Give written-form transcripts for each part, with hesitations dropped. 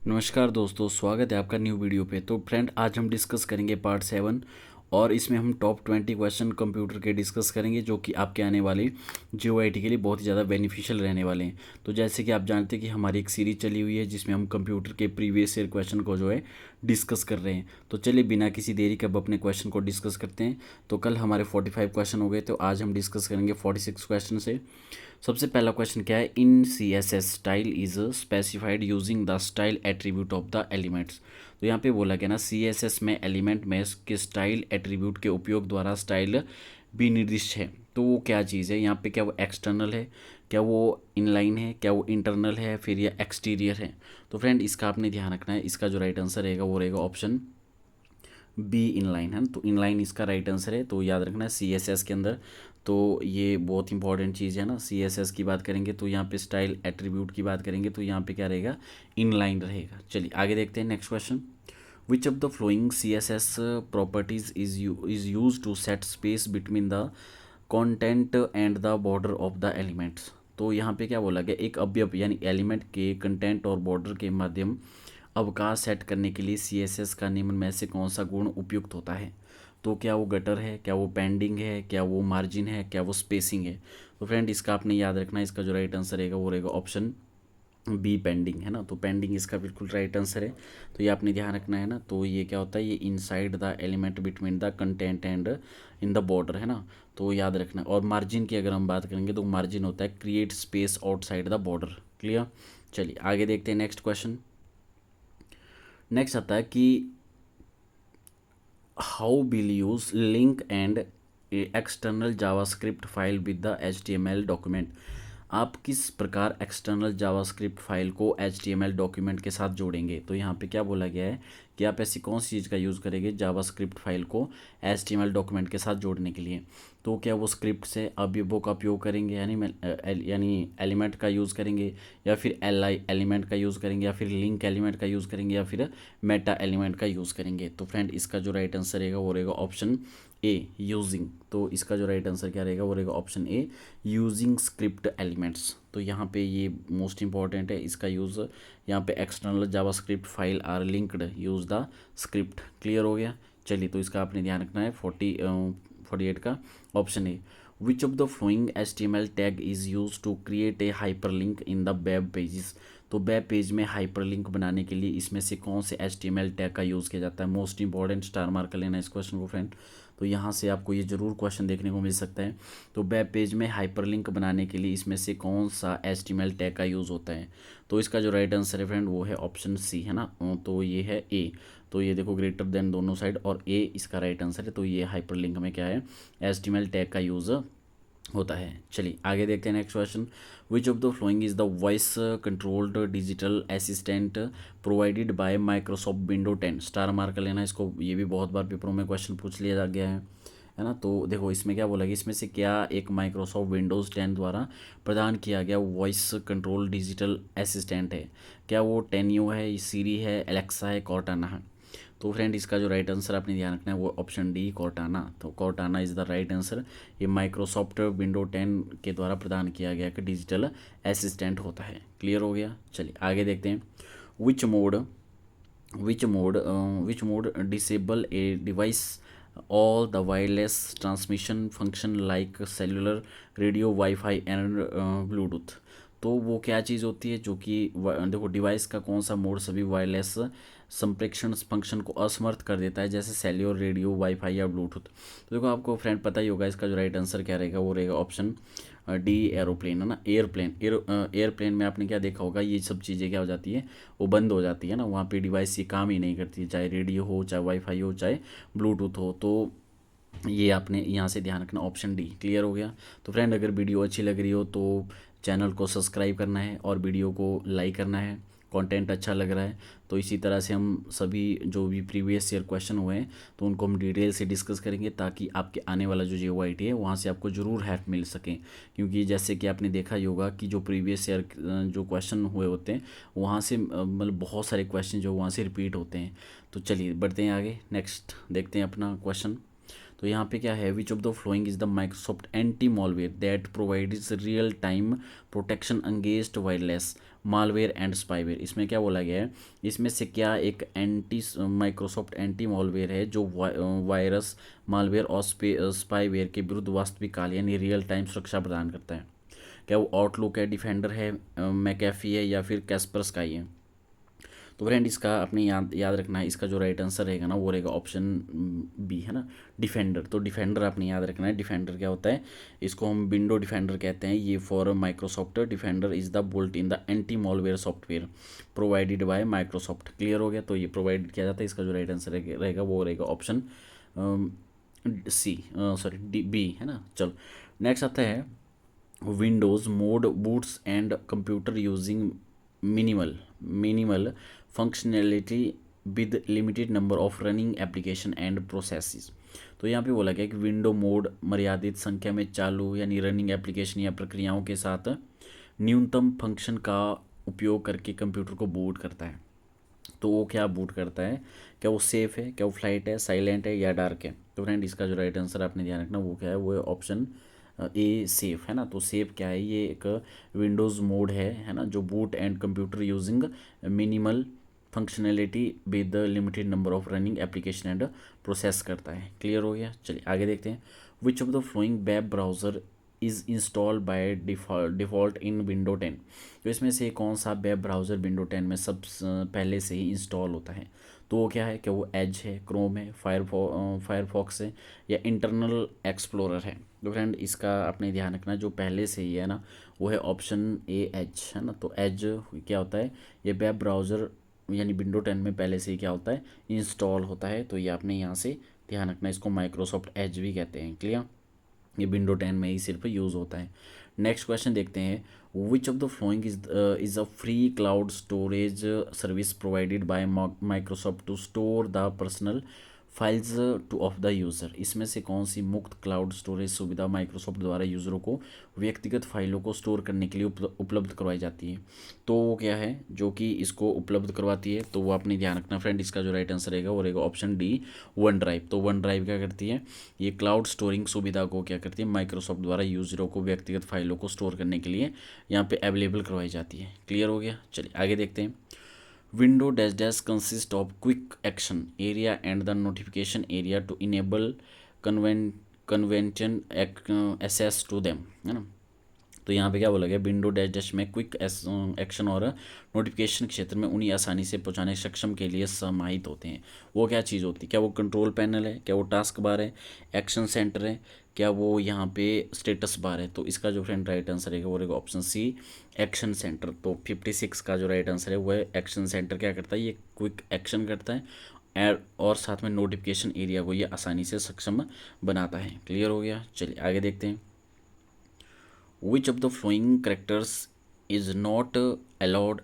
नमस्कार दोस्तों, स्वागत है आपका न्यू वीडियो पे। तो फ्रेंड, आज हम डिस्कस करेंगे पार्ट 7 और इसमें हम टॉप 20 क्वेश्चन कंप्यूटर के डिस्कस करेंगे जो कि आपके आने वाले जीओआईटी के लिए बहुत ही ज़्यादा बेनिफिशियल रहने वाले हैं। तो जैसे कि आप जानते हैं कि हमारी एक सीरीज चली हुई है जिसमें हम कंप्यूटर के प्रीवियस ईयर क्वेश्चन को जो है डिस्कस कर रहे हैं। तो चलिए बिना किसी देरी के अब अपने क्वेश्चन को डिस्कस करते हैं। तो कल हमारे 45 क्वेश्चन हो गए, तो आज हम डिस्कस करेंगे 46 क्वेश्चन से। सबसे पहला क्वेश्चन क्या है, in C S S style is specified using the style attribute of the elements. तो यहाँ पे बोला गया ना, सी एस एस में एलिमेंट में के स्टाइल एट्रीब्यूट के उपयोग द्वारा स्टाइल भी निर्दिष्ट है। तो वो क्या चीज़ है यहाँ पे, क्या वो एक्सटर्नल है, क्या वो इनलाइन है, क्या वो इंटरनल है, फिर या एक्सटीरियर है। तो फ्रेंड इसका आपने ध्यान रखना है, इसका जो राइट आंसर रहेगा वो रहेगा ऑप्शन बी इनलाइन है। तो इनलाइन इसका राइट आंसर है। तो याद रखना है सी एस एस के अंदर, तो ये बहुत इंपॉर्टेंट चीज़ है ना। सी एस एस की बात करेंगे तो यहाँ पे स्टाइल एट्रीब्यूट की बात करेंगे तो यहाँ पे क्या रहेगा, इनलाइन रहेगा। चलिए आगे देखते हैं next question. Which of the following C S S properties is use to set space between the content and the border of the elements. तो यहाँ पे क्या बोला गया, एक अवयव यानी एलिमेंट के कंटेंट और बॉर्डर के माध्यम अवकाश सेट करने के लिए सी एस एस का निम्न में से कौन सा गुण उपयुक्त होता है। तो क्या वो गटर है, क्या वो पेंडिंग है, क्या वो मार्जिन है, क्या वो स्पेसिंग है। तो फ्रेंड इसका आपने याद रखना है, इसका जो राइट आंसर रहेगा वो रहेगा ऑप्शन बी पेंडिंग है ना। तो पेंडिंग इसका बिल्कुल राइट आंसर है। तो ये आपने ध्यान रखना है ना। तो ये क्या होता है, ये inside the element between the content and in the border है ना। तो याद रखना। और मार्जिन की अगर हम बात करेंगे तो मार्जिन होता है create space outside the border. Clear. चलिए आगे देखते हैं नेक्स्ट क्वेश्चन। नेक्स्ट आता है कि how will use link and external JavaScript file with the HTML document. आप किस प्रकार एक्सटर्नल जावास्क्रिप्ट फाइल को HTML डॉक्यूमेंट के साथ जोड़ेंगे। तो यहाँ पे क्या बोला गया है कि आप ऐसी कौन सी चीज़ का यूज़ करेंगे जावास्क्रिप्ट फाइल को HTML डॉक्यूमेंट के साथ जोड़ने के लिए। तो क्या वो स्क्रिप्ट से अवयवों का उपयोग करेंगे, यानी एलिमेंट का यूज़ करेंगे, या फिर एलिमेंट का यूज़ करेंगे, या फिर लिंक एलिमेंट का यूज़ करेंगे, या फिर मेटा एलिमेंट का यूज़ करेंगे। तो फ्रेंड इसका जो राइट आंसर रहेगा वो रहेगा ऑप्शन ए यूजिंग। तो इसका जो राइट आंसर क्या रहेगा वो रहेगा ऑप्शन ए यूजिंग स्क्रिप्ट एलिमेंट्स। तो यहाँ पे ये मोस्ट इंपॉर्टेंट है, इसका यूज़ यहाँ पे external JavaScript file are linked use the script. Clear हो गया। चलिए तो इसका आपने ध्यान रखना है 48 का option A. Which of the following HTML tag is use to create a hyper link in the web pages. तो वेब पेज में हाइपर लिंक बनाने के लिए इसमें से कौन से HTML टैग का यूज़ किया जाता है। मोस्ट इंपॉर्टेंट, स्टार मार्क कर लेना इस क्वेश्चन को फ्रेंड। तो यहाँ से आपको ये जरूर क्वेश्चन देखने को मिल सकता है। तो वेब पेज में हाइपर लिंक बनाने के लिए इसमें से कौन सा HTML टैग का यूज़ होता है। तो इसका जो राइट आंसर है फ्रेंड वो है ऑप्शन सी है ना। तो ये है ए। तो ये देखो ग्रेटर देन दोनों साइड और ए इसका राइट आंसर है। तो ये हाइपर लिंक में क्या है, HTML टैग का यूज़ होता है। चलिए आगे देखते हैं next question. Which of the following is the voice controlled digital assistant provided by Microsoft window 10। Star mark कर लेना इसको, ये भी बहुत बार पेपरों में क्वेश्चन पूछ लिया गया है ना। तो देखो इसमें क्या बोला गया, इसमें से क्या एक माइक्रोसॉफ्ट विंडोज़ 10 द्वारा प्रदान किया गया वॉइस कंट्रोल डिजिटल असिस्टेंट है। क्या वो टेन्यू है, सीरी है, एलेक्सा है, कॉर्टाना है। तो फ्रेंड इसका जो राइट आंसर आपने ध्यान रखना है वो ऑप्शन डी कॉर्टाना। तो Cortana is the right answer. ये माइक्रोसॉफ्ट विंडो 10 के द्वारा प्रदान किया गया एक डिजिटल असिस्टेंट होता है। क्लियर हो गया। चलिए आगे देखते हैं। Which mode which mode disable a device all the wireless transmission function like cellular, radio, wifi and Bluetooth. तो वो क्या चीज़ होती है जो कि देखो डिवाइस का कौन सा मोड सभी वायरलेस संप्रेषण फंक्शन को असमर्थ कर देता है, जैसे सेल्यूलर, रेडियो, वाईफाई या ब्लूटूथ। तो देखो आपको फ्रेंड पता ही होगा इसका जो राइट आंसर क्या रहेगा वो रहेगा ऑप्शन डी एरोप्लेन है ना। एयरप्लेन में आपने क्या देखा होगा, ये सब चीज़ें क्या हो जाती है, वो बंद हो जाती है ना। वहाँ पे डिवाइस ये काम ही नहीं करती, चाहे रेडियो हो, चाहे वाईफाई हो, चाहे ब्लूटूथ हो। तो ये आपने यहाँ से ध्यान रखना, ऑप्शन डी। क्लियर हो गया। तो फ्रेंड अगर वीडियो अच्छी लग रही हो तो चैनल को सब्सक्राइब करना है और वीडियो को लाइक करना है। कंटेंट अच्छा लग रहा है तो इसी तरह से हम सभी जो भी प्रीवियस ईयर क्वेश्चन हुए हैं तो उनको हम डिटेल से डिस्कस करेंगे, ताकि आपके आने वाला जो जीओआईटी है वहाँ से आपको ज़रूर हेल्प मिल सके। क्योंकि जैसे कि आपने देखा ही होगा कि जो प्रीवियस ईयर जो क्वेश्चन हुए होते हैं वहाँ से मतलब बहुत सारे क्वेश्चन जो वहाँ से रिपीट होते हैं। तो चलिए बढ़ते हैं आगे, नेक्स्ट देखते हैं अपना क्वेश्चन। तो यहाँ पे क्या है, which of the following is the Microsoft anti malware that provides real time protection against wireless malware and spyware. इसमें क्या बोला गया है, इसमें से क्या एक एंटी माइक्रोसॉफ्ट एंटी मॉलवेयर है जो वायरस मालवेयर और स्पाईवेयर के विरुद्ध वास्तविक काल यानी रियल टाइम सुरक्षा प्रदान करता है। क्या वो आउटलुक है, डिफेंडर है, मैकेफी है या फिर कैस्परस्काई है। तो फ्रेंड इसका अपने याद याद रखना है, इसका जो राइट आंसर रहेगा ना वो रहेगा ऑप्शन बी, है ना, डिफेंडर। तो डिफेंडर आपने याद रखना है। डिफेंडर क्या होता है, इसको हम विंडो डिफेंडर कहते हैं। ये for Microsoft Defender is the built in the anti malware software provided by Microsoft. Clear हो गया। तो ये प्रोवाइड किया जाता है, इसका जो राइट आंसर रहेगा वो रहेगा option C, sorry D, B, है ना। चलो नेक्स्ट आता है Windows mode boots and computer using minimal functionality with limited number of running application and processes. तो यहाँ पे बोला गया कि विंडो मोड मर्यादित संख्या में चालू यानी रनिंग एप्लीकेशन या प्रक्रियाओं के साथ न्यूनतम फंक्शन का उपयोग करके कंप्यूटर को बूट करता है। तो वो क्या बूट करता है, क्या वो सेफ है, क्या वो फ्लाइट है, साइलेंट है या डार्क है। तो फ्रेंड इसका जो राइट आंसर आपने ध्यान रखना वो क्या है, वो है ऑप्शन ए सेफ, है ना। तो सेफ क्या है, ये एक विंडोज़ मोड है ना, जो boot and computer using minimal functionality with limited number of running application and process करता है। क्लियर हो गया। चलिए आगे देखते हैं। Which of the flowing web browser is install by default in window 10। तो इसमें से कौन सा वेब ब्राउज़र विंडो 10 में सब पहले से ही इंस्टॉल होता है। तो वो क्या है, क्या वो एज है, क्रोम है, फायरफॉक्स है या इंटरनल एक्सप्लोरर है। तो फ्रेंड इसका आपने ध्यान रखना, जो पहले से ही है ना वो है ऑप्शन ए एज, है ना। तो एज क्या होता है, ये वेब ब्राउज़र यानी विंडो 10 में पहले से ही क्या होता है, इंस्टॉल होता है। तो ये आपने यहाँ से ध्यान रखना, इसको माइक्रोसॉफ्ट एज भी कहते हैं। क्लियर, ये विंडो 10 में ही सिर्फ यूज़ होता है। नेक्स्ट क्वेश्चन देखते हैं। Which of the following is a free cloud storage service provided by Microsoft to store the personal files to of the user. इसमें से कौन सी मुक्त क्लाउड स्टोरेज सुविधा माइक्रोसॉफ्ट द्वारा यूज़रों को व्यक्तिगत फाइलों को स्टोर करने के लिए उपलब्ध करवाई जाती है। तो वो क्या है जो कि इसको उपलब्ध करवाती है, तो वो आपने ध्यान रखना फ्रेंड। इसका जो राइट आंसर रहेगा वो रहेगा ऑप्शन डी, वन ड्राइव। तो वन ड्राइव क्या करती है, ये क्लाउड स्टोरिंग सुविधा को क्या करती है, माइक्रोसॉफ्ट द्वारा यूज़रों को व्यक्तिगत फाइलों को स्टोर करने के लिए यहाँ पे अवेलेबल करवाई जाती है। क्लियर हो गया। चलिए आगे देखते हैं। Window dash dash consist of quick action area and the notification area to enable convention access to them, है ना। तो यहाँ पे क्या बोला गया, विंडो डैश डैश में क्विक एक्शन और नोटिफिकेशन क्षेत्र में उन्हें आसानी से पहुँचाने सक्षम के लिए समाहित होते हैं। वो क्या चीज़ होती है, क्या वो कंट्रोल पैनल है, क्या वो टास्क बार है, एक्शन सेंटर है, क्या वो यहाँ पे स्टेटस बार है। तो इसका जो फ्रेंड राइट आंसर है वो रहेगा ऑप्शन सी, एक्शन सेंटर। तो 56 का जो राइट आंसर है वो है एक्शन सेंटर। क्या करता है, ये क्विक एक्शन करता है और साथ में नोटिफिकेशन एरिया को ये आसानी से सक्षम बनाता है। क्लियर हो गया। चलिए आगे देखते हैं। Which of the flowing characters is not allowed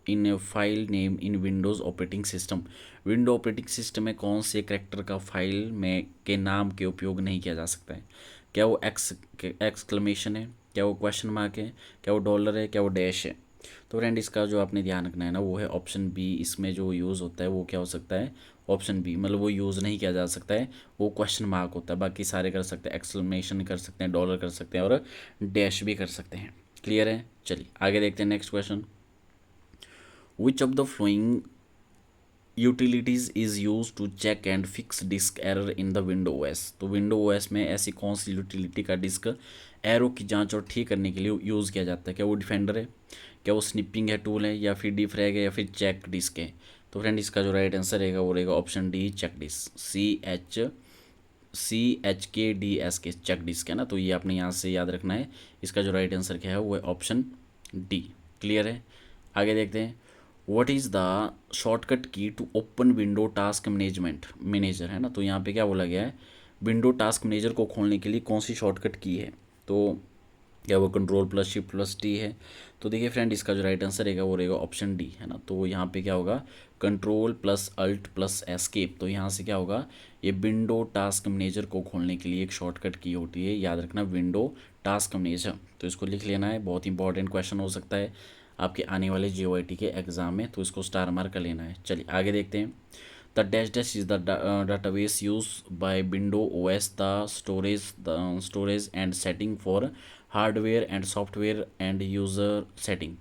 in A file name in Windows operating system. Window operating system में कौन से करेक्टर का फाइल में के नाम के उपयोग नहीं किया जा सकता है। क्या वो एक्सक्लेमेशन है, क्या वो क्वेश्चन मार्क है, क्या वो डॉलर है, क्या वो डैश है। तो फ्रेंड इसका जो आपने ध्यान रखना है ना वो है ऑप्शन बी। इसमें जो यूज़ होता है वो क्या हो सकता है, ऑप्शन बी, मतलब वो यूज़ नहीं किया जा सकता है, वो क्वेश्चन मार्क होता है। बाकी सारे कर सकते हैं, एक्सक्लेमेशन कर सकते हैं, डॉलर कर सकते हैं और डैश भी कर सकते हैं। क्लियर है। चलिए आगे देखते हैं next question. Which of the following utilities is use to check and fix disk error in the window OS. तो विंडो ओएस में ऐसी कौन सी यूटिलिटी का डिस्क एरो की जांच और ठीक करने के लिए यूज़ किया जाता है। क्या वो डिफेंडर है, क्या वो स्निपिंग है टूल है, या फिर डीफ्रैग है, या फिर चेक डिस्क है। तो फ्रेंड इसका जो राइट आंसर रहेगा वो रहेगा option D, check disk. CHKDS के चेक डिस्क, है ना। तो ये आपने यहाँ से याद रखना है। इसका जो राइट आंसर क्या है वो है ऑप्शन डी। क्लियर है। आगे देखते हैं। What is the shortcut key to open window task manager, है ना। तो यहाँ पे क्या बोला गया है, विंडो टास्क मैनेजर को खोलने के लिए कौन सी शॉर्टकट की है। तो क्या वो control plus shift plus T है। तो देखिए फ्रेंड इसका जो राइट आंसर रहेगा वो रहेगा ऑप्शन डी, है ना। तो यहाँ पे क्या होगा, control plus alt plus escape. तो यहाँ से क्या होगा, ये विंडो टास्क मैनेजर को खोलने के लिए एक शॉर्टकट की होती है, याद रखना, विंडो टास्क मैनेजर। तो इसको लिख लेना है, बहुत इंपॉर्टेंट क्वेश्चन हो सकता है आपके आने वाले JOIT के एग्ज़ाम में, तो इसको स्टार मार्क कर लेना है। चलिए आगे देखते हैं। The dash dash is the database used by Windows OS, the storage and setting for hardware and software and user setting.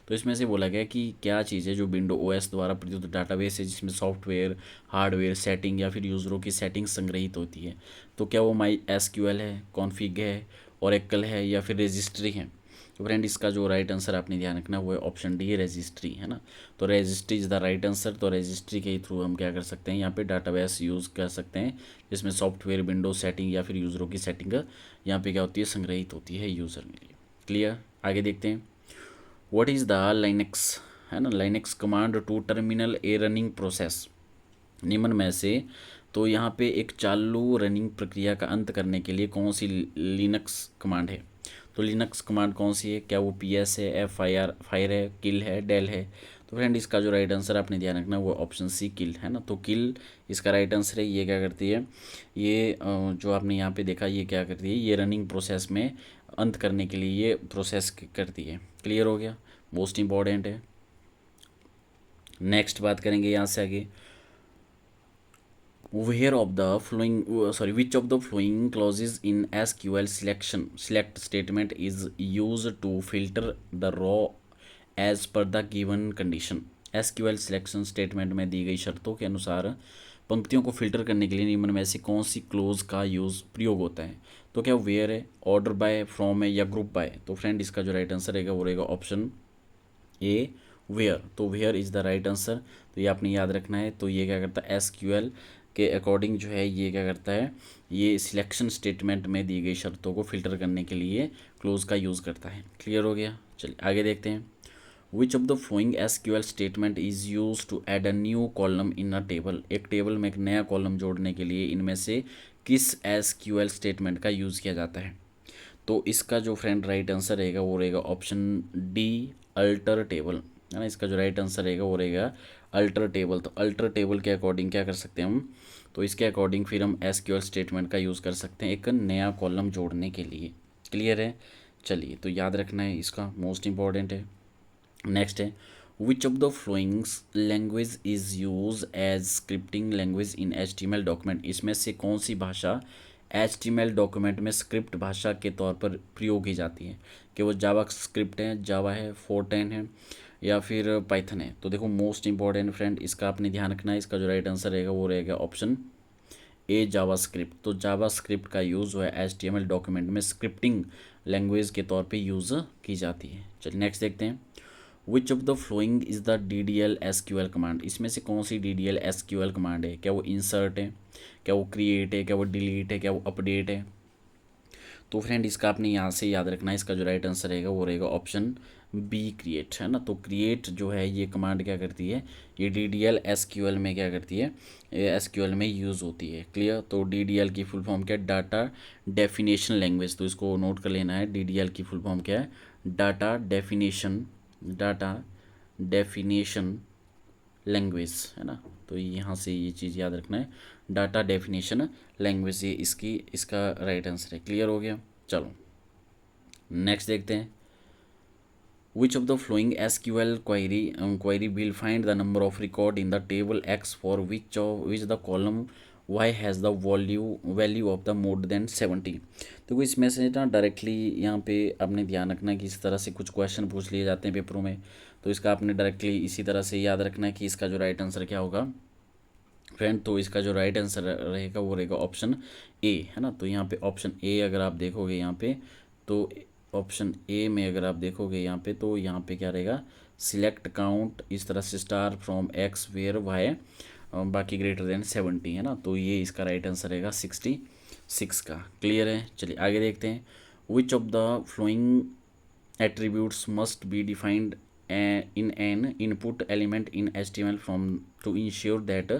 तो इसमें से बोला गया कि क्या चीज़ है जो विंडो ओएस द्वारा प्रयुक्त डाटाबेस है जिसमें सॉफ्टवेयर, हार्डवेयर, सेटिंग या फिर यूज़रों की सेटिंग संग्रहित होती है। तो क्या वो माई एसक्यूएल है, कॉन्फ़िग है, ओरेकल है या फिर रजिस्ट्री है। तो फ्रेंड इसका जो राइट आंसर आपने ध्यान रखना वो है ऑप्शन डी, रजिस्ट्री, है ना। तो registry is the right answer. तो रजिस्ट्री के थ्रू हम क्या कर सकते हैं, यहाँ पे डाटाबेस यूज़ कर सकते हैं जिसमें सॉफ्टवेयर, विंडो सेटिंग या फिर यूज़रों की सेटिंग यहाँ पे क्या होती है, संग्रहित होती है यूज़र में। क्लियर, आगे देखते हैं। व्हाट इज़ द लाइनेक्स, है ना, Linux command to terminal a running process. निम्न में से तो यहाँ पे एक चालू रनिंग प्रक्रिया का अंत करने के लिए कौन सी लिनक्स कमांड है। तो लिनक्स कमांड कौन सी है, क्या वो PS है, फायर है, किल है, डेल है। तो फ्रेंड इसका जो राइट आंसर आपने ध्यान रखना वो ऑप्शन सी, किल, है ना। तो किल इसका राइट आंसर है। ये क्या करती है, ये जो आपने यहाँ पे देखा ये क्या करती है, ये रनिंग प्रोसेस में अंत करने के लिए ये प्रोसेस करती है। क्लियर हो गया, मोस्ट इम्पॉर्टेंट है। नेक्स्ट बात करेंगे यहाँ से आगे। Where of the flowing sorry which of the flowing clauses in SQL select statement is used to filter the row as per the given condition। SQL selection statement में दी गई शर्तों के अनुसार पंक्तियों को फिल्टर करने के लिए निम्न में से कौन सी क्लोज का यूज़ प्रयोग होता है। तो क्या वेयर है, ऑर्डर बाय, फ्रॉम है या ग्रुप बाय। तो फ्रेंड इसका जो राइट आंसर रहेगा वो रहेगा ऑप्शन ए, वेयर। तो where is the right answer. तो ये आपने याद रखना है। तो ये क्या करता है, एसक्यूएल के अकॉर्डिंग जो है ये क्या करता है, ये सिलेक्शन स्टेटमेंट में दी गई शर्तों को फिल्टर करने के लिए क्लोज का यूज़ करता है। क्लियर हो गया, चलिए आगे देखते हैं। Which of the following SQL statement is use to add a new column in a table. एक टेबल में एक नया कॉलम जोड़ने के लिए इनमें से किस एसक्यूएल स्टेटमेंट का यूज़ किया जाता है। तो इसका जो फ्रेंड राइट आंसर रहेगा वो रहेगा ऑप्शन डी, अल्टर टेबल, है ना। इसका जो राइट आंसर रहेगा वो रहेगा अल्टर टेबल। तो अल्टर टेबल के अकॉर्डिंग क्या कर सकते हैं हम, तो इसके अकॉर्डिंग फिर हम एसक्यूएल स्टेटमेंट का यूज़ कर सकते हैं एक नया कॉलम जोड़ने के लिए। क्लियर है, चलिए तो याद रखना है, इसका मोस्ट इंपॉर्टेंट है। नेक्स्ट है, which of the followings language is use as scripting language in HTML document. इसमें से कौन सी भाषा HTML डॉक्यूमेंट में स्क्रिप्ट भाषा के तौर पर प्रयोग की जाती है। कि वो जावा स्क्रिप्ट है, जावा है, फोर्टेन है या फिर पाइथन है। तो देखो मोस्ट इंपॉर्टेंट फ्रेंड इसका आपने ध्यान रखना है। इसका जो राइट आंसर रहेगा वो रहेगा ऑप्शन ए, जावा स्क्रिप्ट। तो जावा स्क्रिप्ट का यूज़ है HTML डॉक्यूमेंट में स्क्रिप्टिंग लैंग्वेज के तौर पे यूज़ की जाती है। चलिए नेक्स्ट देखते हैं। Which of the following is the DDL SQL command. इसमें से कौन सी DDL SQL कमांड है। क्या वो इंसर्ट है, क्या वो क्रिएट है, क्या वो डिलीट है, क्या वो अपडेट है। तो फ्रेंड इसका आपने यहाँ से याद रखना है। इसका जो राइट आंसर रहेगा वो रहेगा ऑप्शन बी, क्रिएट, है ना। तो क्रिएट जो है ये कमांड क्या करती है, ये DDL SQL में क्या करती है, SQL में यूज़ होती है। क्लियर, तो DDL की फुल फॉर्म क्या है, डाटा डेफिनेशन लैंग्वेज। तो इसको नोट कर लेना है, DDL की फुल फॉर्म क्या है, डाटा डेफिनेशन लैंग्वेज, है ना। तो यहाँ से ये चीज़ याद रखना है, डाटा डेफिनेशन लैंग्वेज, ये इसका राइट आंसर है। क्लियर हो गया, चलो नेक्स्ट देखते हैं। Which of the flowing SQL query will find the number of record in the table X for which the column Y has the value of the more than 70। तो इसमें से ना डायरेक्टली यहाँ पे आपने ध्यान रखना कि इस तरह से कुछ क्वेश्चन पूछ लिए जाते हैं पेपरों में। तो इसका आपने डायरेक्टली इसी तरह से याद रखना है कि इसका जो राइट आंसर क्या होगा फ्रेंड। तो इसका जो राइट आंसर रहेगा वो रहेगा ऑप्शन ए, है ना। तो यहाँ पे ऑप्शन ए अगर आप देखोगे यहाँ पे, तो ऑप्शन ए में अगर आप देखोगे यहाँ पे, तो यहाँ पे क्या रहेगा, सिलेक्ट काउंट इस तरह से star from X where Y बाकी ग्रेटर देन 70, है ना। तो ये इसका राइट आंसर रहेगा 66 का। क्लियर है, चलिए आगे देखते हैं। Which of the flowing attributes must be defined in an input element in HTML form to ensure that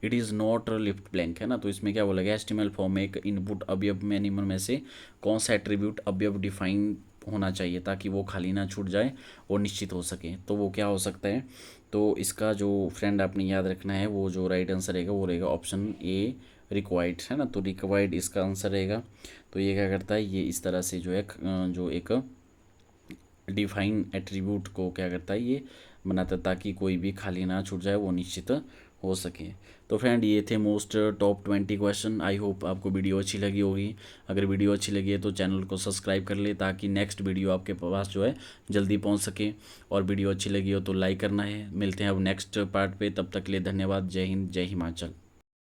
it is not left blank, है ना। तो इसमें क्या बोला गया, HTML फॉर्म में एक इनपुट अवयव में निम्न में से कौन सा एट्रीब्यूट अवयव डिफाइन होना चाहिए ताकि वो खाली ना छूट जाए और निश्चित हो सके। तो वो क्या हो सकता है, तो इसका जो फ्रेंड आपने याद रखना है वो जो राइट आंसर रहेगा वो रहेगा ऑप्शन ए, रिक्वायर्ड, है ना। तो रिक्वायर्ड इसका आंसर रहेगा। तो ये क्या करता है, ये इस तरह से जो एक डिफाइन एट्रीब्यूट को क्या करता है, ये बनाता है ताकि कोई भी खाली ना छूट जाए, वो निश्चित हो सके। तो फ्रेंड ये थे most top 20 question. I hope आपको वीडियो अच्छी लगी होगी। अगर वीडियो अच्छी लगी है तो चैनल को सब्सक्राइब कर ले ताकि नेक्स्ट वीडियो आपके पास जो है जल्दी पहुंच सके। और वीडियो अच्छी लगी हो तो लाइक करना है। मिलते हैं अब नेक्स्ट पार्ट पे, तब तक के लिए धन्यवाद। जय हिंद, जय हिमाचल।